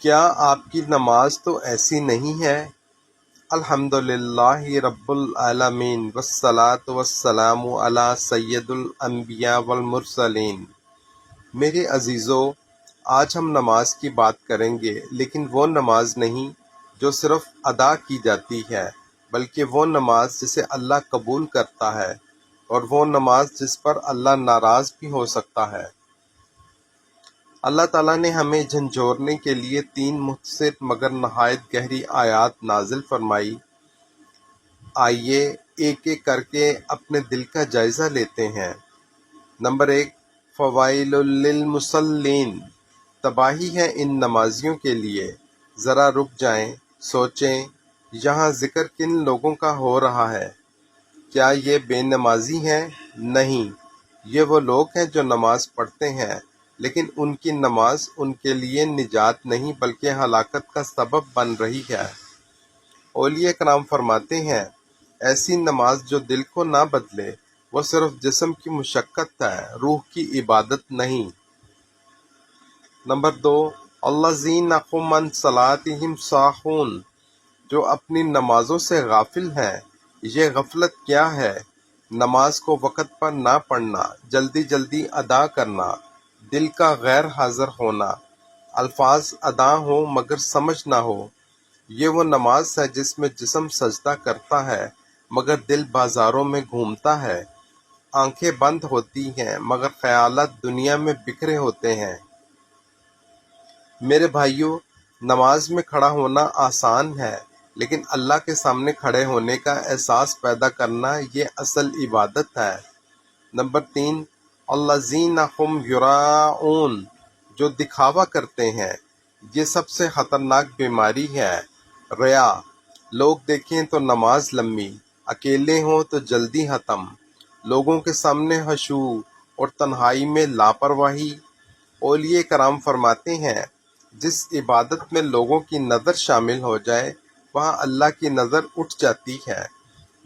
کیا آپ کی نماز تو ایسی نہیں ہے؟ الحمدللہ رب العالمین والصلاة والسلام علی سید الانبیاء والمرسلین۔ میرے عزیزو، آج ہم نماز کی بات کریں گے، لیکن وہ نماز نہیں جو صرف ادا کی جاتی ہے، بلکہ وہ نماز جسے اللہ قبول کرتا ہے، اور وہ نماز جس پر اللہ ناراض بھی ہو سکتا ہے۔ اللہ تعالیٰ نے ہمیں جھنجھوڑنے کے لیے 3 مختصر مگر نہایت گہری آیات نازل فرمائی۔ آئیے ایک ایک کر کے اپنے دل کا جائزہ لیتے ہیں۔ نمبر 1، فوائل للمصلین، تباہی ہے ان نمازیوں کے لیے۔ ذرا رک جائیں، سوچیں، یہاں ذکر کن لوگوں کا ہو رہا ہے؟ کیا یہ بے نمازی ہیں؟ نہیں، یہ وہ لوگ ہیں جو نماز پڑھتے ہیں، لیکن ان کی نماز ان کے لیے نجات نہیں بلکہ ہلاکت کا سبب بن رہی ہے۔ اولیاء کرام فرماتے ہیں، ایسی نماز جو دل کو نہ بدلے وہ صرف جسم کی مشقت ہے، روح کی عبادت نہیں۔ نمبر 2، الذین هم عن صلاتهم ساہون، جو اپنی نمازوں سے غافل ہیں۔ یہ غفلت کیا ہے؟ نماز کو وقت پر نہ پڑھنا، جلدی جلدی ادا کرنا، دل کا غیر حاضر ہونا، الفاظ ادا ہوں مگر سمجھ نہ ہو۔ یہ وہ نماز ہے جس میں جسم سجدہ کرتا ہے مگر دل بازاروں میں گھومتا ہے، آنکھیں بند ہوتی ہیں مگر خیالات دنیا میں بکھرے ہوتے ہیں۔ میرے بھائیوں، نماز میں کھڑا ہونا آسان ہے، لیکن اللہ کے سامنے کھڑے ہونے کا احساس پیدا کرنا یہ اصل عبادت ہے۔ نمبر 3، الذین هم یراؤون، جو دکھاوا کرتے ہیں۔ یہ سب سے خطرناک بیماری ہے، ریا۔ لوگ دیکھیں تو نماز لمبی، اکیلے ہوں تو جلدی ختم، لوگوں کے سامنے خشوع اور تنہائی میں لاپرواہی۔ اولیاء کرام فرماتے ہیں، جس عبادت میں لوگوں کی نظر شامل ہو جائے وہاں اللہ کی نظر اٹھ جاتی ہے۔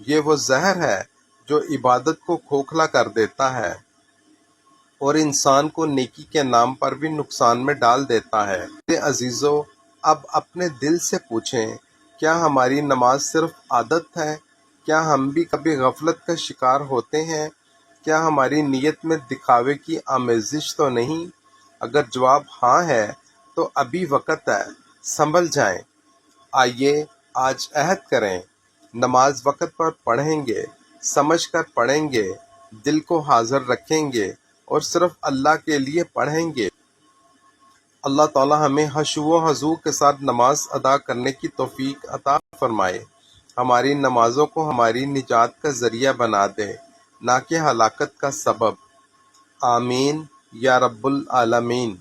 یہ وہ زہر ہے جو عبادت کو کھوکھلا کر دیتا ہے اور انسان کو نیکی کے نام پر بھی نقصان میں ڈال دیتا ہے۔ میرے عزیزو، اب اپنے دل سے پوچھیں، کیا ہماری نماز صرف عادت ہے؟ کیا ہم بھی کبھی غفلت کا شکار ہوتے ہیں؟ کیا ہماری نیت میں دکھاوے کی آمیزش تو نہیں؟ اگر جواب ہاں ہے تو ابھی وقت ہے، سنبھل جائیں۔ آئیے آج عہد کریں، نماز وقت پر پڑھیں گے، سمجھ کر پڑھیں گے، دل کو حاضر رکھیں گے اور صرف اللہ کے لیے پڑھیں گے۔ اللہ تعالی ہمیں خشوع و خضوع کے ساتھ نماز ادا کرنے کی توفیق عطا فرمائے، ہماری نمازوں کو ہماری نجات کا ذریعہ بنا دے، نہ کہ ہلاکت کا سبب۔ آمین یا رب العالمین۔